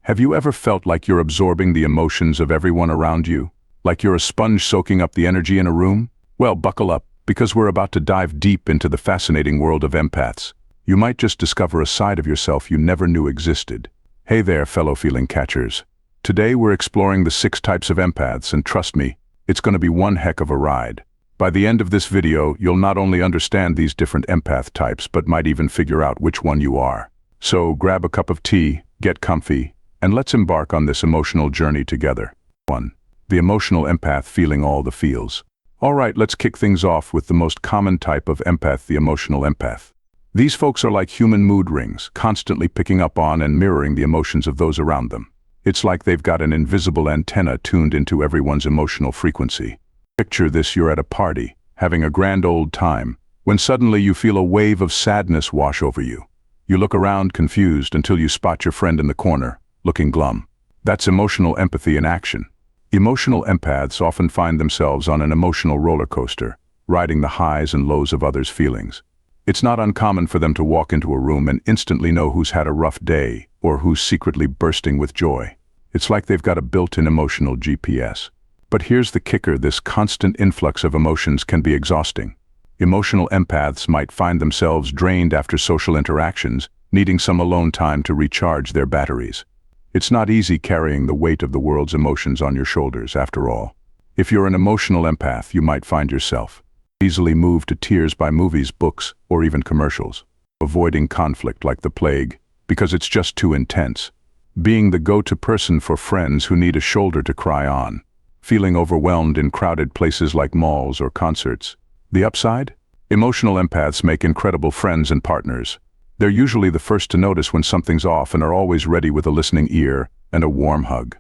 Have you ever felt like you're absorbing the emotions of everyone around you? Like you're a sponge soaking up the energy in a room? Well, buckle up, because we're about to dive deep into the fascinating world of empaths. You might just discover a side of yourself you never knew existed. Hey there, fellow feeling catchers. Today we're exploring the 6 types of empaths, and trust me, it's going to be one heck of a ride. By the end of this video, you'll not only understand these different empath types, but might even figure out which one you are. So grab a cup of tea, get comfy, and let's embark on this emotional journey together. 1. The emotional empath, feeling all the feels. Alright, let's kick things off with the most common type of empath, the emotional empath. These folks are like human mood rings, constantly picking up on and mirroring the emotions of those around them. It's like they've got an invisible antenna tuned into everyone's emotional frequency. Picture this: you're at a party, having a grand old time, when suddenly you feel a wave of sadness wash over you. You look around confused until you spot your friend in the corner, looking glum. That's emotional empathy in action. Emotional empaths often find themselves on an emotional roller coaster, riding the highs and lows of others' feelings. It's not uncommon for them to walk into a room and instantly know who's had a rough day or who's secretly bursting with joy. It's like they've got a built-in emotional GPS. But here's the kicker: this constant influx of emotions can be exhausting. Emotional empaths might find themselves drained after social interactions, needing some alone time to recharge their batteries. It's not easy carrying the weight of the world's emotions on your shoulders, after all. If you're an emotional empath, you might find yourself easily moved to tears by movies, books, or even commercials. Avoiding conflict like the plague, because it's just too intense. Being the go-to person for friends who need a shoulder to cry on. Feeling overwhelmed in crowded places like malls or concerts. The upside? Emotional empaths make incredible friends and partners. They're usually the first to notice when something's off and are always ready with a listening ear and a warm hug.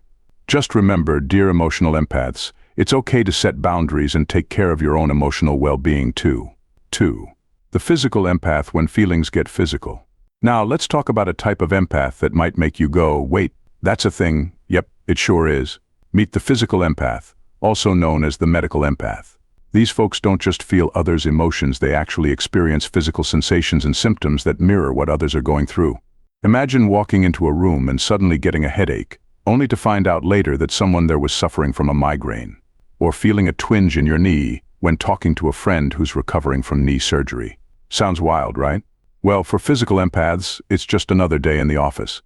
Just remember, dear emotional empaths, it's okay to set boundaries and take care of your own emotional well-being too. 2. The physical empath, when feelings get physical. Now, let's talk about a type of empath that might make you go, wait, that's a thing. Yep, it sure is. Meet the physical empath, also known as the medical empath. These folks don't just feel others' emotions, they actually experience physical sensations and symptoms that mirror what others are going through. Imagine walking into a room and suddenly getting a headache, only to find out later that someone there was suffering from a migraine. Or feeling a twinge in your knee when talking to a friend who's recovering from knee surgery. Sounds wild, right? Well, for physical empaths, it's just another day in the office.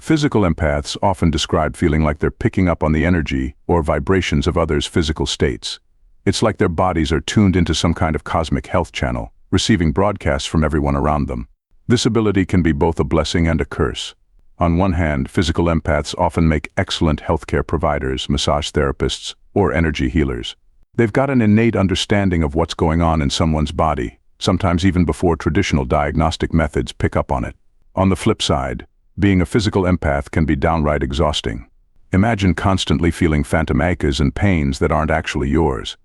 Physical empaths often describe feeling like they're picking up on the energy or vibrations of others' physical states. It's like their bodies are tuned into some kind of cosmic health channel, receiving broadcasts from everyone around them. This ability can be both a blessing and a curse. On one hand, physical empaths often make excellent healthcare providers, massage therapists, or energy healers. They've got an innate understanding of what's going on in someone's body, sometimes even before traditional diagnostic methods pick up on it. On the flip side, being a physical empath can be downright exhausting. Imagine constantly feeling phantom aches and pains that aren't actually yours.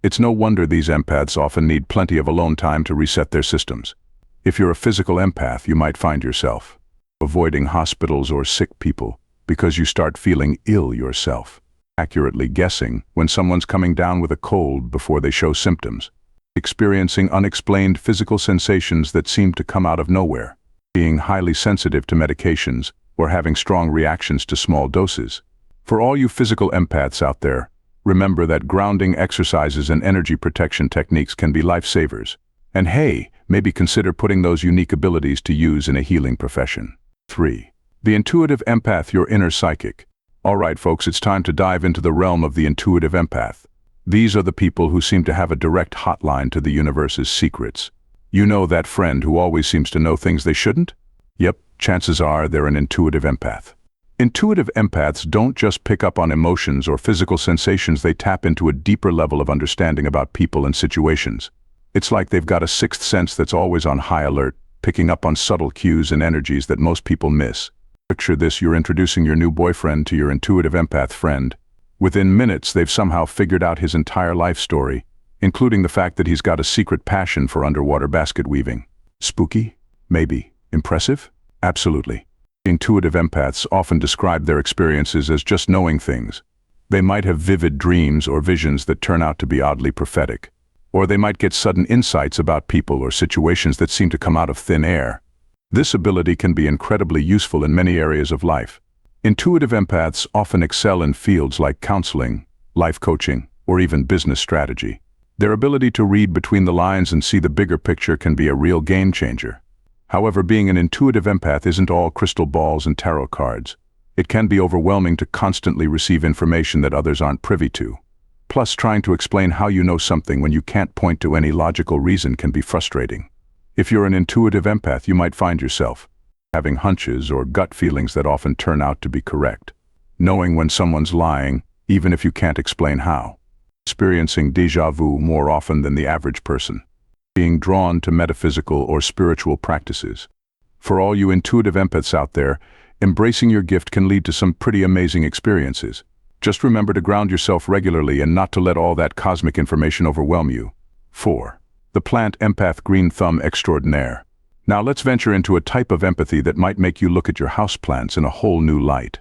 It's no wonder these empaths often need plenty of alone time to reset their systems. If you're a physical empath, you might find yourself avoiding hospitals or sick people because you start feeling ill yourself. Accurately guessing when someone's coming down with a cold before they show symptoms. Experiencing unexplained physical sensations that seem to come out of nowhere. Being highly sensitive to medications or having strong reactions to small doses. For all you physical empaths out there, remember that grounding exercises and energy protection techniques can be lifesavers. And hey, maybe consider putting those unique abilities to use in a healing profession. 3. The intuitive empath, your inner psychic. Alright folks, it's time to dive into the realm of the intuitive empath. These are the people who seem to have a direct hotline to the universe's secrets. You know that friend who always seems to know things they shouldn't? Yep, chances are they're an intuitive empath. Intuitive empaths don't just pick up on emotions or physical sensations, they tap into a deeper level of understanding about people and situations. It's like they've got a sixth sense that's always on high alert, picking up on subtle cues and energies that most people miss. Picture this: you're introducing your new boyfriend to your intuitive empath friend. Within minutes, they've somehow figured out his entire life story, including the fact that he's got a secret passion for underwater basket weaving. Spooky? Maybe. Impressive? Absolutely. Intuitive empaths often describe their experiences as just knowing things. They might have vivid dreams or visions that turn out to be oddly prophetic. Or they might get sudden insights about people or situations that seem to come out of thin air. This ability can be incredibly useful in many areas of life. Intuitive empaths often excel in fields like counseling, life coaching, or even business strategy. Their ability to read between the lines and see the bigger picture can be a real game changer. However, being an intuitive empath isn't all crystal balls and tarot cards. It can be overwhelming to constantly receive information that others aren't privy to. Plus, trying to explain how you know something when you can't point to any logical reason can be frustrating. If you're an intuitive empath, you might find yourself having hunches or gut feelings that often turn out to be correct. Knowing when someone's lying, even if you can't explain how. Experiencing déjà vu more often than the average person. Being drawn to metaphysical or spiritual practices. For all you intuitive empaths out there, embracing your gift can lead to some pretty amazing experiences. Just remember to ground yourself regularly and not to let all that cosmic information overwhelm you. 4. The plant empath green thumb extraordinaire. Now let's venture into a type of empathy that might make you look at your houseplants in a whole new light.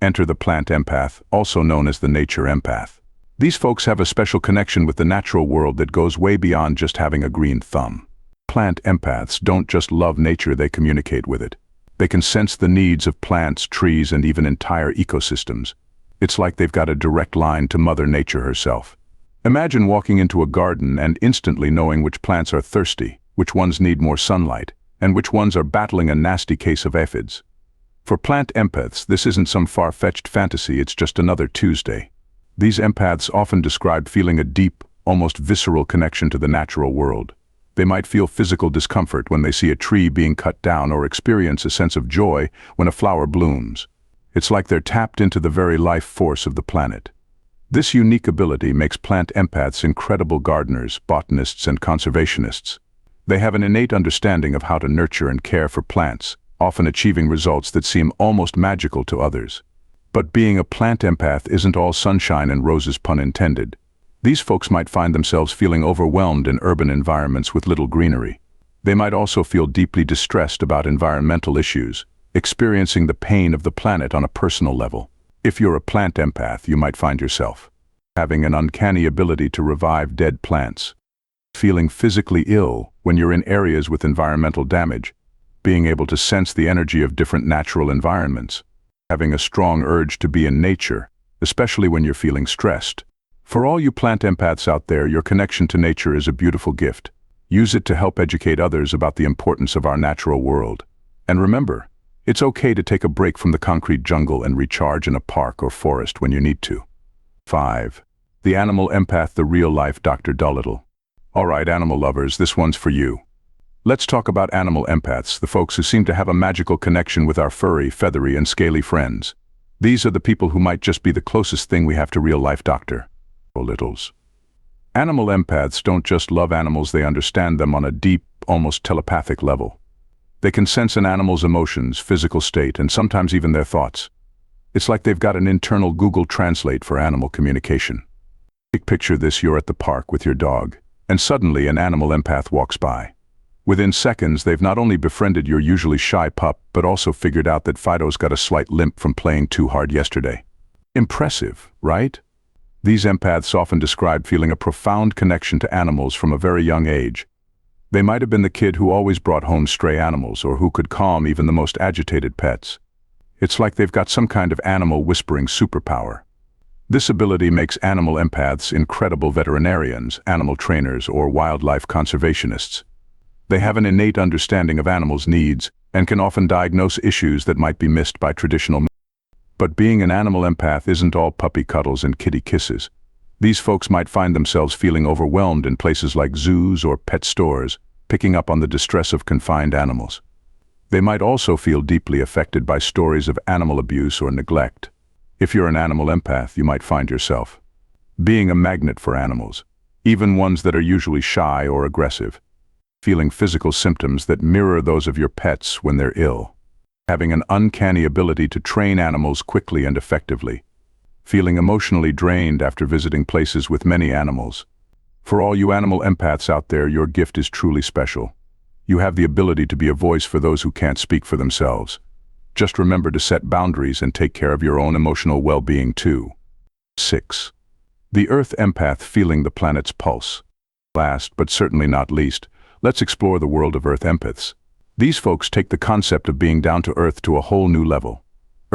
Enter the plant empath, also known as the nature empath. These folks have a special connection with the natural world that goes way beyond just having a green thumb. Plant empaths don't just love nature, they communicate with it. They can sense the needs of plants, trees, and even entire ecosystems. It's like they've got a direct line to Mother Nature herself. Imagine walking into a garden and instantly knowing which plants are thirsty, which ones need more sunlight, and which ones are battling a nasty case of aphids. For plant empaths, this isn't some far-fetched fantasy, it's just another Tuesday. These empaths often describe feeling a deep, almost visceral connection to the natural world. They might feel physical discomfort when they see a tree being cut down or experience a sense of joy when a flower blooms. It's like they're tapped into the very life force of the planet. This unique ability makes plant empaths incredible gardeners, botanists, and conservationists. They have an innate understanding of how to nurture and care for plants, often achieving results that seem almost magical to others. But being a plant empath isn't all sunshine and roses, pun intended. These folks might find themselves feeling overwhelmed in urban environments with little greenery. They might also feel deeply distressed about environmental issues, experiencing the pain of the planet on a personal level. If you're a plant empath, you might find yourself having an uncanny ability to revive dead plants, feeling physically ill when you're in areas with environmental damage, being able to sense the energy of different natural environments, having a strong urge to be in nature, especially when you're feeling stressed. For all you plant empaths out there, your connection to nature is a beautiful gift. Use it to help educate others about the importance of our natural world. And remember, it's okay to take a break from the concrete jungle and recharge in a park or forest when you need to. 5. The animal empath, the real-life Dr. Dolittle. Alright, animal lovers, this one's for you. Let's talk about animal empaths, the folks who seem to have a magical connection with our furry, feathery, and scaly friends. These are the people who might just be the closest thing we have to real-life Dr. Dolittles. Animal empaths don't just love animals, they understand them on a deep, almost telepathic level. They can sense an animal's emotions, physical state, and sometimes even their thoughts. It's like they've got an internal Google Translate for animal communication. Picture this: you're at the park with your dog, and suddenly an animal empath walks by. Within seconds, they've not only befriended your usually shy pup, but also figured out that Fido's got a slight limp from playing too hard yesterday. Impressive, right? These empaths often describe feeling a profound connection to animals from a very young age. They might have been the kid who always brought home stray animals, or who could calm even the most agitated pets. It's like they've got some kind of animal whispering superpower. This ability makes animal empaths incredible veterinarians, animal trainers, or wildlife conservationists. They have an innate understanding of animals' needs and can often diagnose issues that might be missed by traditional methods. But being an animal empath isn't all puppy cuddles and kitty kisses. These folks might find themselves feeling overwhelmed in places like zoos or pet stores, picking up on the distress of confined animals. They might also feel deeply affected by stories of animal abuse or neglect. If you're an animal empath, you might find yourself being a magnet for animals, even ones that are usually shy or aggressive, feeling physical symptoms that mirror those of your pets when they're ill, having an uncanny ability to train animals quickly and effectively, feeling emotionally drained after visiting places with many animals. For all you animal empaths out there, your gift is truly special. You have the ability to be a voice for those who can't speak for themselves. Just remember to set boundaries and take care of your own emotional well-being too. 6. The Earth empath, feeling the planet's pulse. Last, but certainly not least, let's explore the world of Earth empaths. These folks take the concept of being down to Earth to a whole new level.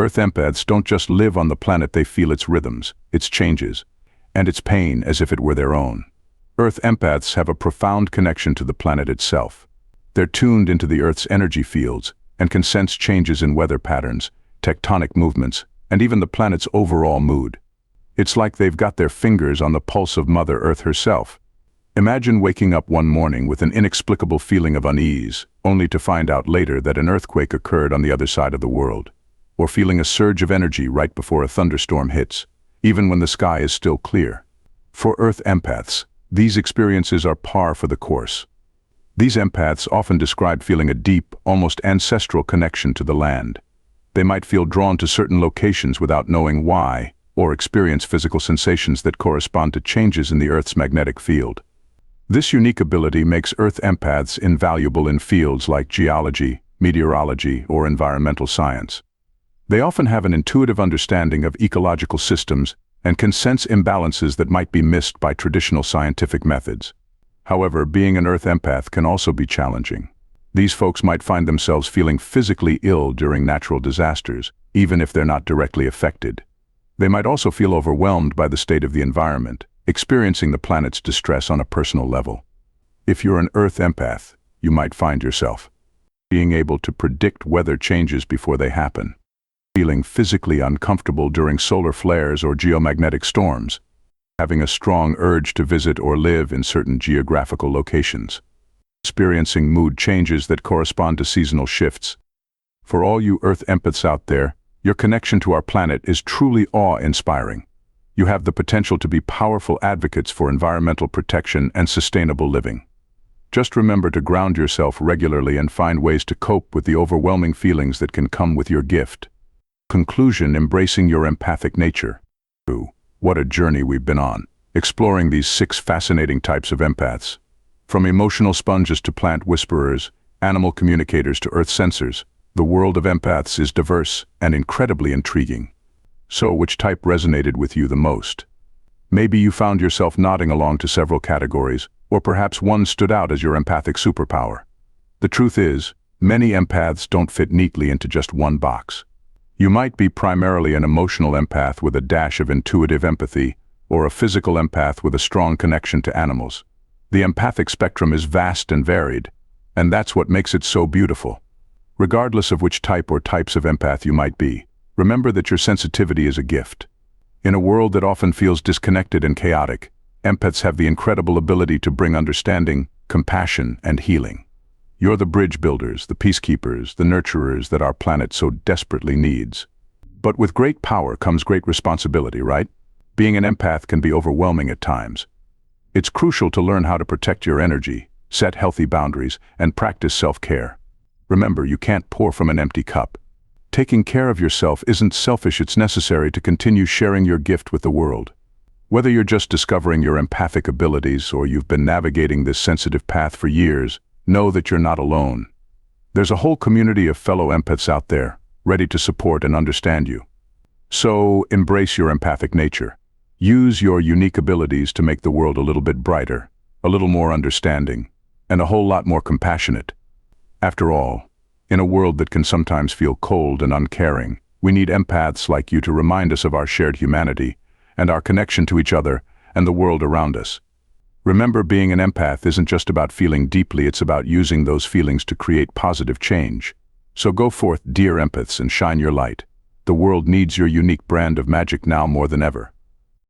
Earth empaths don't just live on the planet, they feel its rhythms, its changes, and its pain as if it were their own. Earth empaths have a profound connection to the planet itself. They're tuned into the Earth's energy fields and can sense changes in weather patterns, tectonic movements, and even the planet's overall mood. It's like they've got their fingers on the pulse of Mother Earth herself. Imagine waking up one morning with an inexplicable feeling of unease, only to find out later that an earthquake occurred on the other side of the world. Or feeling a surge of energy right before a thunderstorm hits, even when the sky is still clear. For Earth empaths, these experiences are par for the course. These empaths often describe feeling a deep, almost ancestral connection to the land. They might feel drawn to certain locations without knowing why, or experience physical sensations that correspond to changes in the Earth's magnetic field. This unique ability makes Earth empaths invaluable in fields like geology, meteorology, or environmental science. They often have an intuitive understanding of ecological systems and can sense imbalances that might be missed by traditional scientific methods. However, being an Earth empath can also be challenging. These folks might find themselves feeling physically ill during natural disasters, even if they're not directly affected. They might also feel overwhelmed by the state of the environment, experiencing the planet's distress on a personal level. If you're an Earth empath, you might find yourself being able to predict weather changes before they happen, feeling physically uncomfortable during solar flares or geomagnetic storms, having a strong urge to visit or live in certain geographical locations, experiencing mood changes that correspond to seasonal shifts. For all you Earth empaths out there, your connection to our planet is truly awe-inspiring. You have the potential to be powerful advocates for environmental protection and sustainable living. Just remember to ground yourself regularly and find ways to cope with the overwhelming feelings that can come with your gift. Conclusion: embracing your empathic nature. What a journey we've been on, exploring these 6 fascinating types of empaths. From emotional sponges to plant whisperers, animal communicators to Earth sensors, the world of empaths is diverse and incredibly intriguing. So, which type resonated with you the most? Maybe you found yourself nodding along to several categories, or perhaps one stood out as your empathic superpower. The truth is, many empaths don't fit neatly into just one box. You might be primarily an emotional empath with a dash of intuitive empathy, or a physical empath with a strong connection to animals. The empathic spectrum is vast and varied, and that's what makes it so beautiful. Regardless of which type or types of empath you might be, remember that your sensitivity is a gift. In a world that often feels disconnected and chaotic, empaths have the incredible ability to bring understanding, compassion, and healing. You're the bridge builders, the peacekeepers, the nurturers that our planet so desperately needs. But with great power comes great responsibility, right? Being an empath can be overwhelming at times. It's crucial to learn how to protect your energy, set healthy boundaries, and practice self-care. Remember, you can't pour from an empty cup. Taking care of yourself isn't selfish, it's necessary to continue sharing your gift with the world. Whether you're just discovering your empathic abilities or you've been navigating this sensitive path for years, know that you're not alone. There's a whole community of fellow empaths out there, ready to support and understand you. So, embrace your empathic nature. Use your unique abilities to make the world a little bit brighter, a little more understanding, and a whole lot more compassionate. After all, in a world that can sometimes feel cold and uncaring, we need empaths like you to remind us of our shared humanity and our connection to each other and the world around us. Remember, being an empath isn't just about feeling deeply, it's about using those feelings to create positive change. So go forth, dear empaths, and shine your light. The world needs your unique brand of magic now more than ever.